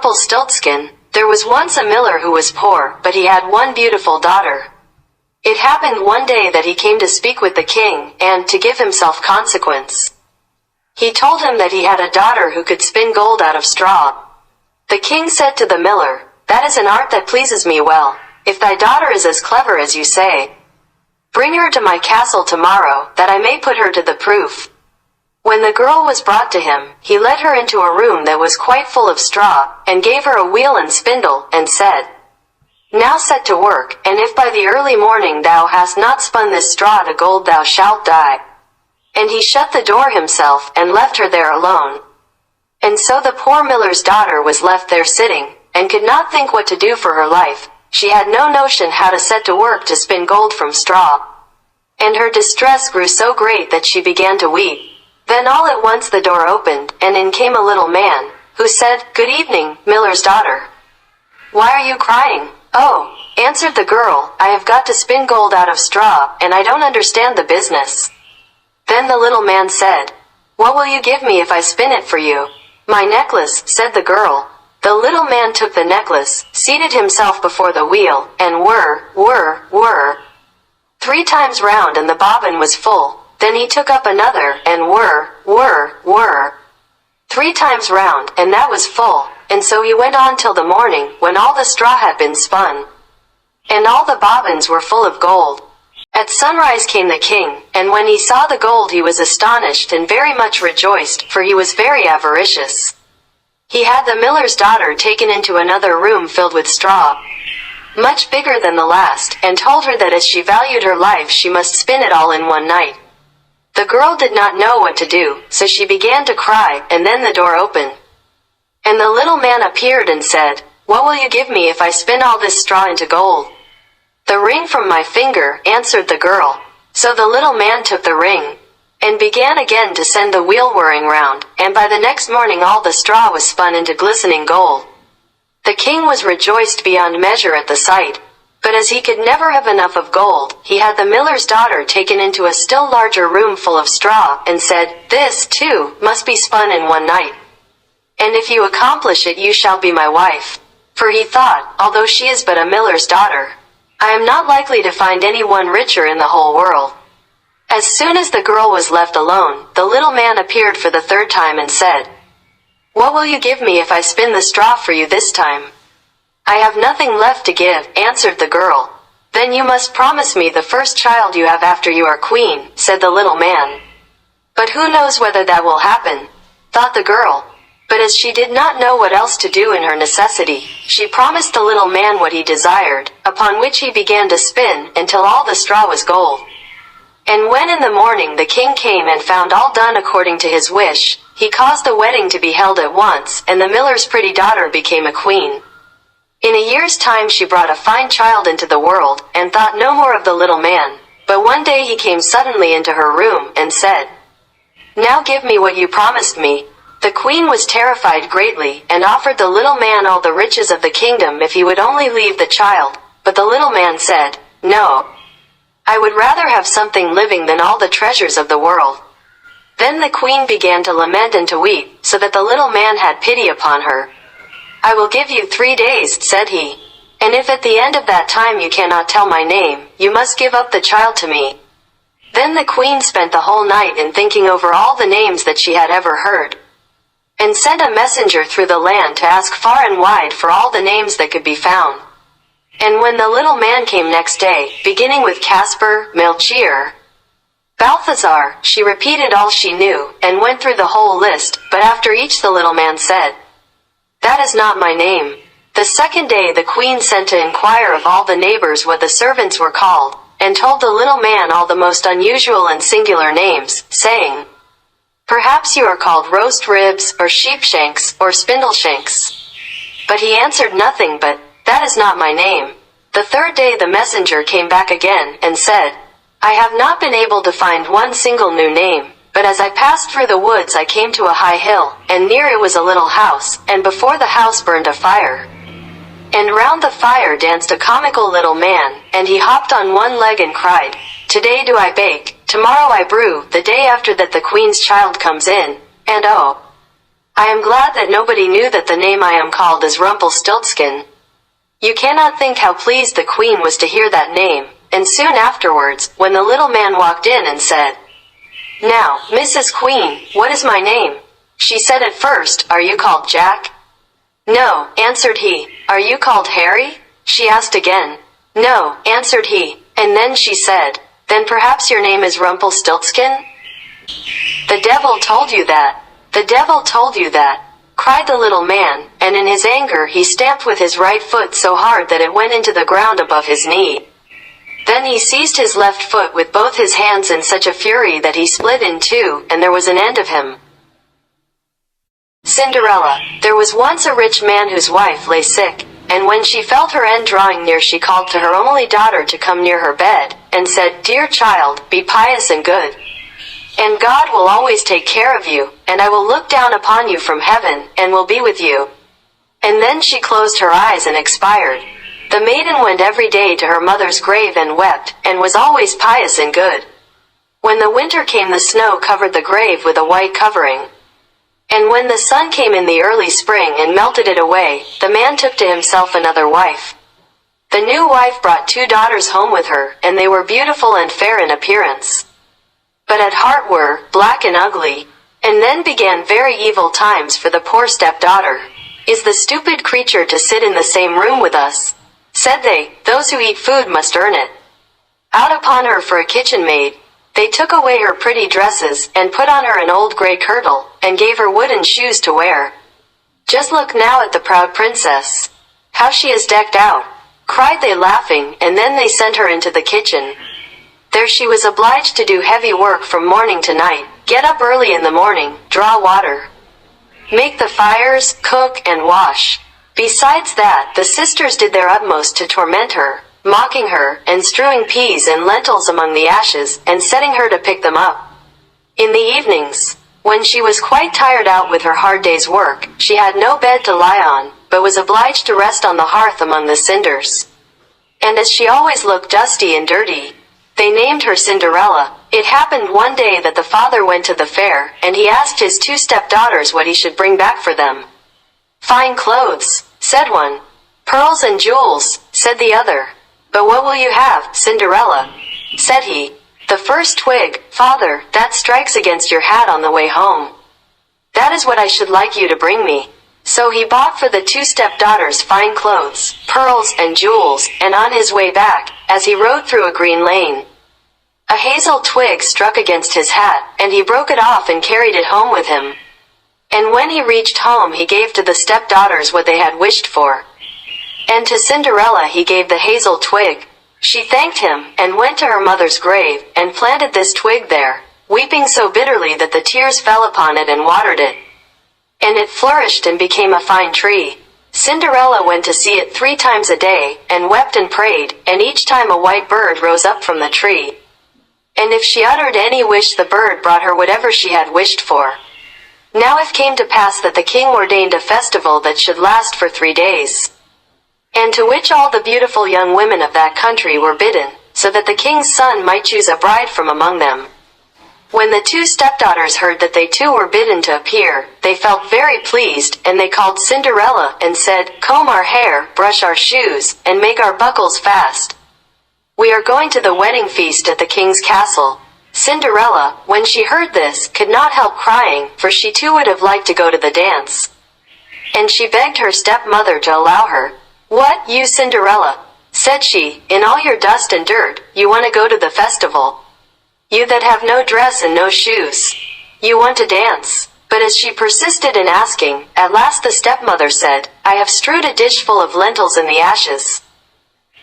Rumpelstiltskin, there was once a miller who was poor, but he had one beautiful daughter. It happened one day that he came to speak with the king, and, to give himself consequence, he told him that he had a daughter who could spin gold out of straw. The king said to the miller, "That is an art that pleases me well. If thy daughter is as clever as you say, bring her to my castle tomorrow, that I may put her to the proof." When the girl was brought to him, he led her into a room that was quite full of straw, and gave her a wheel and spindle, and said, "Now set to work, and if by the early morning thou hast not spun this straw to gold thou shalt die." And he shut the door himself, and left her there alone. And so the poor miller's daughter was left there sitting, and could not think what to do for her life. She had no notion how to set to work to spin gold from straw. And her distress grew so great that she began to weep. Then all at once the door opened, and in came a little man, who said, "Good evening, miller's daughter. Why are you crying?" "Oh," answered the girl, "I have got to spin gold out of straw, and I don't understand the business." Then the little man said, "What will you give me if I spin it for you?" "My necklace," said the girl. The little man took the necklace, seated himself before the wheel, and whir, 3 times round, and the bobbin was full. Then he took up another, and whir, 3 times round, and that was full. And so he went on till the morning, when all the straw had been spun, and all the bobbins were full of gold. At sunrise came the king, and when he saw the gold he was astonished and very much rejoiced, for he was very avaricious. He had the miller's daughter taken into another room filled with straw, much bigger than the last, and told her that as she valued her life she must spin it all in one night. The girl did not know what to do, so she began to cry, and then the door opened. And the little man appeared and said, "What will you give me if I spin all this straw into gold?" "The ring from my finger," answered the girl. So the little man took the ring, and began again to send the wheel whirring round, and by the next morning all the straw was spun into glistening gold. The king was rejoiced beyond measure at the sight, but as he could never have enough of gold, he had the miller's daughter taken into a still larger room full of straw, and said, "This, too, must be spun in one night. And if you accomplish it you shall be my wife." For he thought, although she is but a miller's daughter, I am not likely to find any one richer in the whole world. As soon as the girl was left alone, the little man appeared for the 3rd time and said, "What will you give me if I spin the straw for you this time?" "I have nothing left to give," answered the girl. "Then you must promise me the first child you have after you are queen," said the little man. "But who knows whether that will happen?" thought the girl. But as she did not know what else to do in her necessity, she promised the little man what he desired, upon which he began to spin, until all the straw was gold. And when in the morning the king came and found all done according to his wish, he caused the wedding to be held at once, and the miller's pretty daughter became a queen. In a year's time she brought a fine child into the world, and thought no more of the little man. But one day he came suddenly into her room, and said, "Now give me what you promised me." The queen was terrified greatly, and offered the little man all the riches of the kingdom if he would only leave the child. But the little man said, "No. I would rather have something living than all the treasures of the world." Then the queen began to lament and to weep, so that the little man had pity upon her. "I will give you 3 days," said he. "And if at the end of that time you cannot tell my name, you must give up the child to me." Then the queen spent the whole night in thinking over all the names that she had ever heard, and sent a messenger through the land to ask far and wide for all the names that could be found. And when the little man came next day, beginning with Casper, Melchior, Balthazar, she repeated all she knew, and went through the whole list, but after each the little man said, "That is not my name." The 2nd day the queen sent to inquire of all the neighbors what the servants were called, and told the little man all the most unusual and singular names, saying, "Perhaps you are called roast ribs, or sheepshanks, or spindleshanks." But he answered nothing but, "That is not my name." The 3rd day the messenger came back again, and said, "I have not been able to find one single new name, but as I passed through the woods I came to a high hill, and near it was a little house, and before the house burned a fire. And round the fire danced a comical little man, and he hopped on one leg and cried, 'Today do I bake, tomorrow I brew, the day after that the queen's child comes in, and oh, I am glad that nobody knew that the name I am called is Rumpelstiltskin. You cannot think how pleased the queen was to hear that name, and soon afterwards, when the little man walked in and said, "Now, Mrs. Queen, what is my name?" She said at first, "Are you called Jack?" "No," answered he. "Are you called Harry?" She asked again. "No," answered he. And then she said, "Then perhaps your name is Rumpelstiltskin?" "The devil told you that. The devil told you that," cried the little man, and in his anger he stamped with his right foot so hard that it went into the ground above his knee. Then he seized his left foot with both his hands in such a fury that he split in two, and there was an end of him. Cinderella. There was once a rich man whose wife lay sick, and when she felt her end drawing near she called to her only daughter to come near her bed, and said, "Dear child, be pious and good, and God will always take care of you, and I will look down upon you from heaven, and will be with you." And then she closed her eyes and expired. The maiden went every day to her mother's grave and wept, and was always pious and good. When the winter came the snow covered the grave with a white covering. And when the sun came in the early spring and melted it away, the man took to himself another wife. The new wife brought 2 daughters home with her, and they were beautiful and fair in appearance, but at heart were black and ugly. And then began very evil times for the poor stepdaughter. "Is the stupid creature to sit in the same room with us?" said they. "Those who eat food must earn it." Out upon her for a kitchen maid. They took away her pretty dresses, and put on her an old gray kirtle, and gave her wooden shoes to wear. "Just look now at the proud princess. How she is decked out," cried they laughing, and then they sent her into the kitchen. There she was obliged to do heavy work from morning to night, get up early in the morning, draw water, make the fires, cook, and wash. Besides that, the sisters did their utmost to torment her, mocking her, and strewing peas and lentils among the ashes, and setting her to pick them up. In the evenings, when she was quite tired out with her hard day's work, she had no bed to lie on, but was obliged to rest on the hearth among the cinders. And as she always looked dusty and dirty, they named her Cinderella. It happened one day that the father went to the fair, and he asked his 2 stepdaughters what he should bring back for them. "Fine clothes," said one. "Pearls and jewels," said the other. "But what will you have, Cinderella?" said he. "The first twig, father, that strikes against your hat on the way home. That is what I should like you to bring me." So he bought for the 2 stepdaughters fine clothes, pearls, and jewels, and on his way back, as he rode through a green lane, a hazel twig struck against his hat, and he broke it off and carried it home with him. And when he reached home he gave to the stepdaughters what they had wished for. And to Cinderella he gave the hazel twig. She thanked him, and went to her mother's grave, and planted this twig there, weeping so bitterly that the tears fell upon it and watered it. And it flourished and became a fine tree. Cinderella went to see it 3 times a day, and wept and prayed, and each time a white bird rose up from the tree. And if she uttered any wish the bird brought her whatever she had wished for. Now it came to pass that the king ordained a festival that should last for 3 days, and to which all the beautiful young women of that country were bidden, so that the king's son might choose a bride from among them. When the 2 stepdaughters heard that they too were bidden to appear, they felt very pleased, and they called Cinderella, and said, "Comb our hair, brush our shoes, and make our buckles fast. We are going to the wedding feast at the king's castle." Cinderella, when she heard this, could not help crying, for she too would have liked to go to the dance. And she begged her stepmother to allow her. "What, you Cinderella," said she, "in all your dust and dirt, you want to go to the festival? You that have no dress and no shoes. You want to dance?" But as she persisted in asking, at last the stepmother said, "I have strewed a dish full of lentils in the ashes,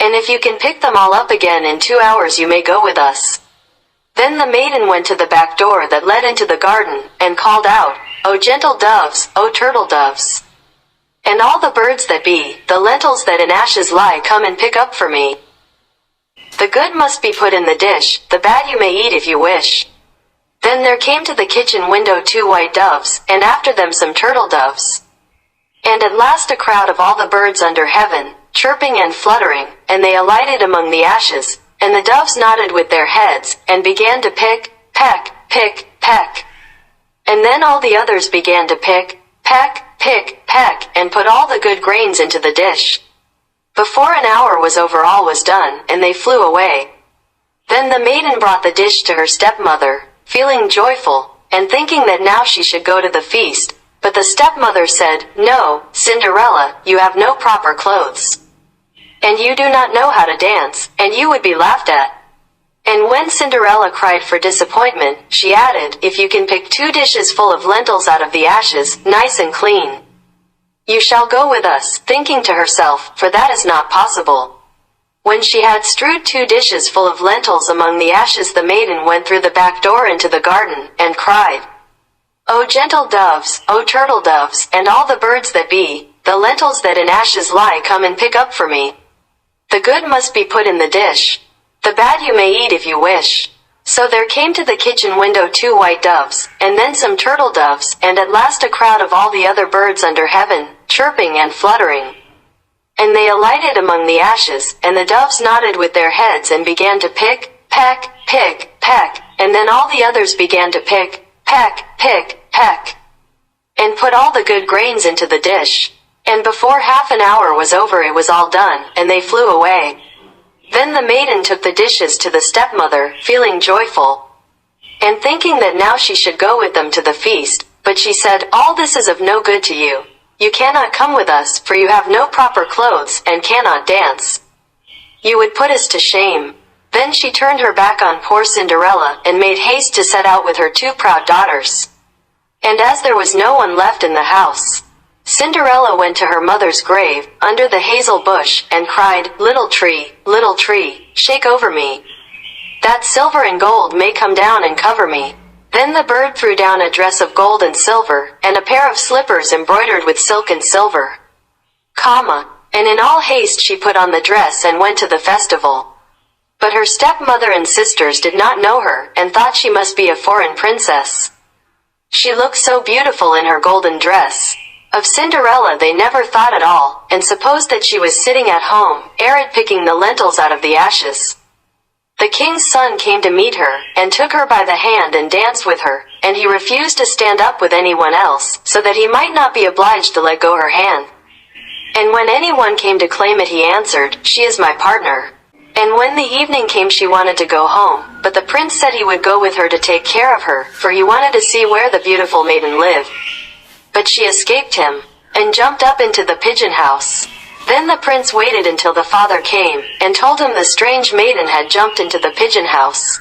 and if you can pick them all up again in 2 hours you may go with us." Then the maiden went to the back door that led into the garden, and called out, "O gentle doves, O turtle doves, and all the birds that be, the lentils that in ashes lie come and pick up for me. The good must be put in the dish, the bad you may eat if you wish." Then there came to the kitchen window 2 white doves, and after them some turtle doves, and at last a crowd of all the birds under heaven, chirping and fluttering, and they alighted among the ashes, and the doves nodded with their heads, and began to pick, peck, pick, peck. And then all the others began to pick, peck, pick, peck, and put all the good grains into the dish. Before an hour was over all was done, and they flew away. Then the maiden brought the dish to her stepmother, feeling joyful, and thinking that now she should go to the feast. But the stepmother said, "No, Cinderella, you have no proper clothes. And you do not know how to dance, and you would be laughed at." And when Cinderella cried for disappointment, she added, "If you can pick 2 dishes full of lentils out of the ashes, nice and clean, you shall go with us," thinking to herself, "For that is not possible." When she had strewed 2 dishes full of lentils among the ashes, the maiden went through the back door into the garden, and cried, "O gentle doves, O turtle doves, and all the birds that be, the lentils that in ashes lie come and pick up for me. The good must be put in the dish. The bad you may eat if you wish." So there came to the kitchen window 2 white doves, and then some turtle doves, and at last a crowd of all the other birds under heaven, chirping and fluttering. And they alighted among the ashes, and the doves nodded with their heads and began to pick, peck, pick, peck, and then all the others began to pick, peck, peck, and put all the good grains into the dish. And before half an hour was over it was all done, and they flew away. Then the maiden took the dishes to the stepmother, feeling joyful, and thinking that now she should go with them to the feast. But she said, "All this is of no good to you. You cannot come with us, for you have no proper clothes, and cannot dance. You would put us to shame." Then she turned her back on poor Cinderella, and made haste to set out with her 2 proud daughters. And as there was no one left in the house, Cinderella went to her mother's grave, under the hazel bush, and cried, little tree, shake over me. That silver and gold may come down and cover me." Then the bird threw down a dress of gold and silver, and a pair of slippers embroidered with silk and silver, and in all haste she put on the dress and went to the festival. But her stepmother and sisters did not know her, and thought she must be a foreign princess. She looked so beautiful in her golden dress. Of Cinderella they never thought at all, and supposed that she was sitting at home, arid picking the lentils out of the ashes. The king's son came to meet her, and took her by the hand and danced with her, and he refused to stand up with anyone else, so that he might not be obliged to let go her hand. And when anyone came to claim it he answered, "She is my partner." And when the evening came she wanted to go home, but the prince said he would go with her to take care of her, for he wanted to see where the beautiful maiden lived. But she escaped him, and jumped up into the pigeon house. Then the prince waited until the father came, and told him the strange maiden had jumped into the pigeon house.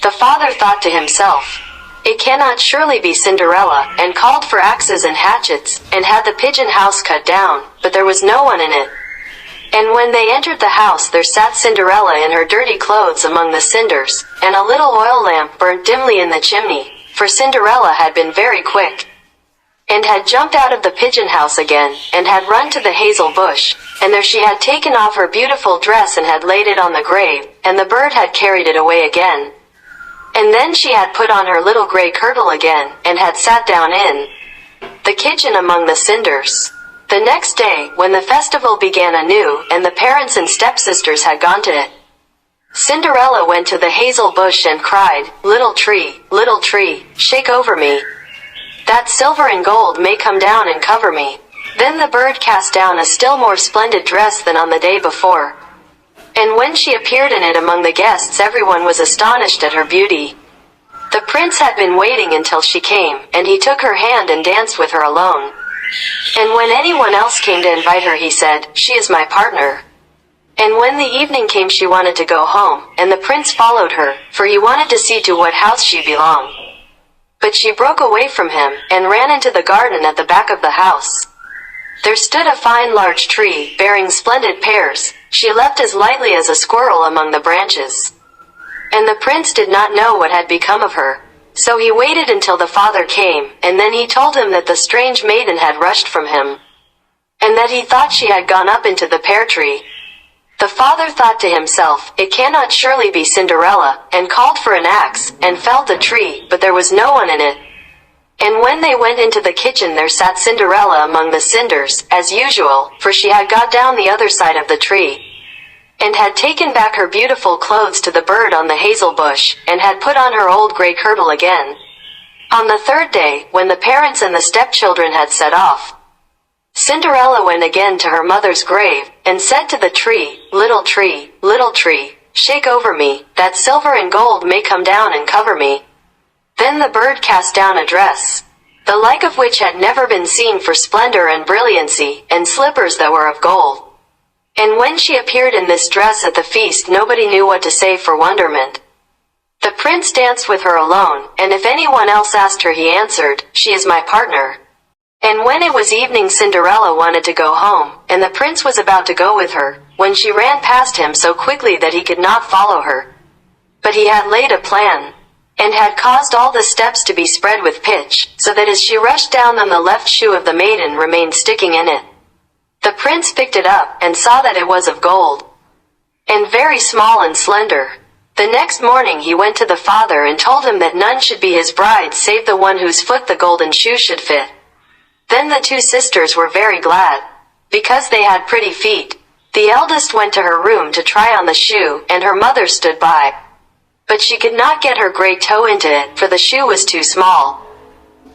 The father thought to himself, "It cannot surely be Cinderella," and called for axes and hatchets, and had the pigeon house cut down, but there was no one in it. And when they entered the house there sat Cinderella in her dirty clothes among the cinders, and a little oil lamp burnt dimly in the chimney, for Cinderella had been very quick, and had jumped out of the pigeon house again, and had run to the hazel bush, and there she had taken off her beautiful dress and had laid it on the grave, and the bird had carried it away again. And then she had put on her little gray kirtle again, and had sat down in the kitchen among the cinders. The next day, when the festival began anew, and the parents and stepsisters had gone to it, Cinderella went to the hazel bush and cried, little tree, shake over me. That silver and gold may come down and cover me." Then the bird cast down a still more splendid dress than on the day before. And when she appeared in it among the guests everyone was astonished at her beauty. The prince had been waiting until she came, and he took her hand and danced with her alone. And when anyone else came to invite her he said, "She is my partner." And when the evening came she wanted to go home, and the prince followed her, for he wanted to see to what house she belonged. But she broke away from him, and ran into the garden at the back of the house. There stood a fine large tree, bearing splendid pears. She leapt as lightly as a squirrel among the branches. And the prince did not know what had become of her. So he waited until the father came, and then he told him that the strange maiden had rushed from him, and that he thought she had gone up into the pear tree. The father thought to himself, "It cannot surely be Cinderella," and called for an axe, and felled the tree, but there was no one in it. And when they went into the kitchen there sat Cinderella among the cinders, as usual, for she had got down the other side of the tree, and had taken back her beautiful clothes to the bird on the hazel bush, and had put on her old gray kirtle again. On the third day, when the parents and the stepchildren had set off, Cinderella went again to her mother's grave, and said to the tree, little tree, shake over me, that silver and gold may come down and cover me. Then the bird cast down a dress, the like of which had never been seen for splendor and brilliancy, and slippers that were of gold. And when she appeared in this dress at the feast, nobody knew what to say for wonderment. The prince danced with her alone, and if anyone else asked her, he answered, she is my partner. And when it was evening, Cinderella wanted to go home, and the prince was about to go with her, when she ran past him so quickly that he could not follow her. But he had laid a plan, and had caused all the steps to be spread with pitch, so that as she rushed down them the left shoe of the maiden remained sticking in it. The prince picked it up, and saw that it was of gold, and very small and slender. The next morning he went to the father and told him that none should be his bride save the one whose foot the golden shoe should fit. Then the two sisters were very glad, because they had pretty feet. The eldest went to her room to try on the shoe, and her mother stood by. But she could not get her great toe into it, for the shoe was too small.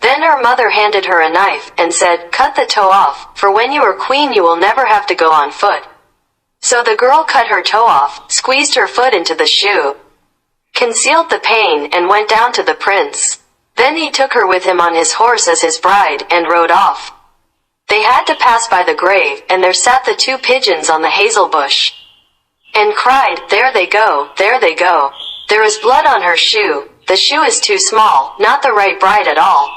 Then her mother handed her a knife, and said, cut the toe off, for when you are queen you will never have to go on foot. So the girl cut her toe off, squeezed her foot into the shoe, concealed the pain, and went down to the prince. Then he took her with him on his horse as his bride, and rode off. They had to pass by the grave, and there sat the two pigeons on the hazel bush, and cried, there they go, there they go. There is blood on her shoe, the shoe is too small, not the right bride at all.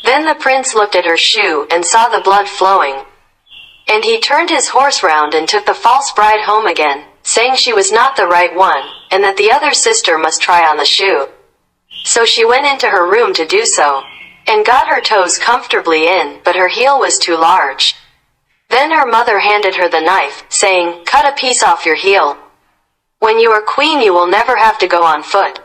Then the prince looked at her shoe, and saw the blood flowing. And he turned his horse round and took the false bride home again, saying she was not the right one, and that the other sister must try on the shoe. So she went into her room to do so, and got her toes comfortably in, but her heel was too large. Then her mother handed her the knife, saying, cut a piece off your heel. When you are queen you will never have to go on foot.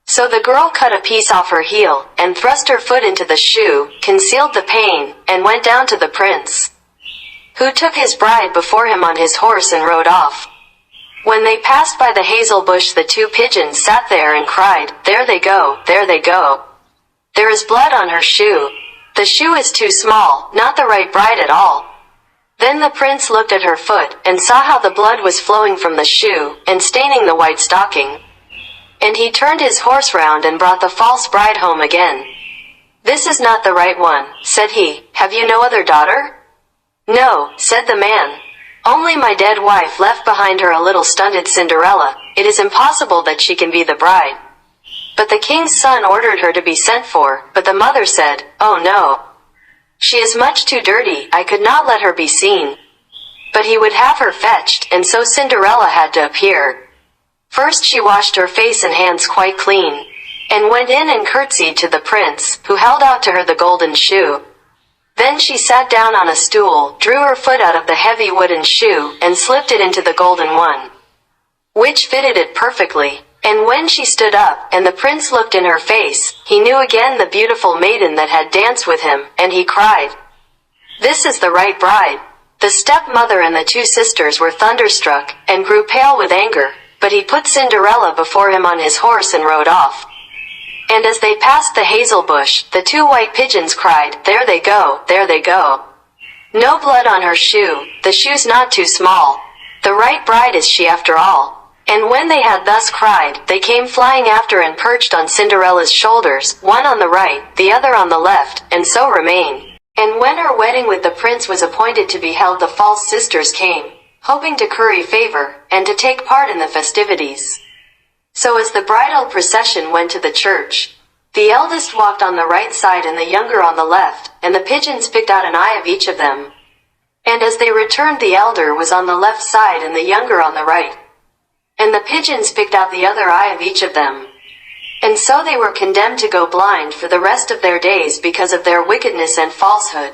So the girl cut a piece off her heel, and thrust her foot into the shoe, concealed the pain, and went down to the prince, who took his bride before him on his horse and rode off. When they passed by the hazel bush the two pigeons sat there and cried, there they go, there they go. There is blood on her shoe. The shoe is too small, not the right bride at all. Then the prince looked at her foot, and saw how the blood was flowing from the shoe, and staining the white stocking. And he turned his horse round and brought the false bride home again. This is not the right one, said he. Have you no other daughter? No, said the man. Only my dead wife left behind her a little stunted Cinderella. It is impossible that she can be the bride. But the king's son ordered her to be sent for, but the mother said, oh no. She is much too dirty, I could not let her be seen. But he would have her fetched, and so Cinderella had to appear. First she washed her face and hands quite clean, and went in and curtsied to the prince, who held out to her the golden shoe. Then she sat down on a stool, drew her foot out of the heavy wooden shoe, and slipped it into the golden one, which fitted it perfectly. And when she stood up, and the prince looked in her face, he knew again the beautiful maiden that had danced with him, and he cried, this is the right bride. The stepmother and the two sisters were thunderstruck, and grew pale with anger, but he put Cinderella before him on his horse and rode off. And as they passed the hazel bush, the two white pigeons cried, there they go, there they go. No blood on her shoe, the shoe's not too small. The right bride is she after all. And when they had thus cried, they came flying after and perched on Cinderella's shoulders, one on the right, the other on the left, and so remained. And when her wedding with the prince was appointed to be held, the false sisters came, hoping to curry favor, and to take part in the festivities. So as the bridal procession went to the church, the eldest walked on the right side and the younger on the left, and the pigeons picked out an eye of each of them. And as they returned, the elder was on the left side and the younger on the right. And the pigeons picked out the other eye of each of them. And so they were condemned to go blind for the rest of their days because of their wickedness and falsehood.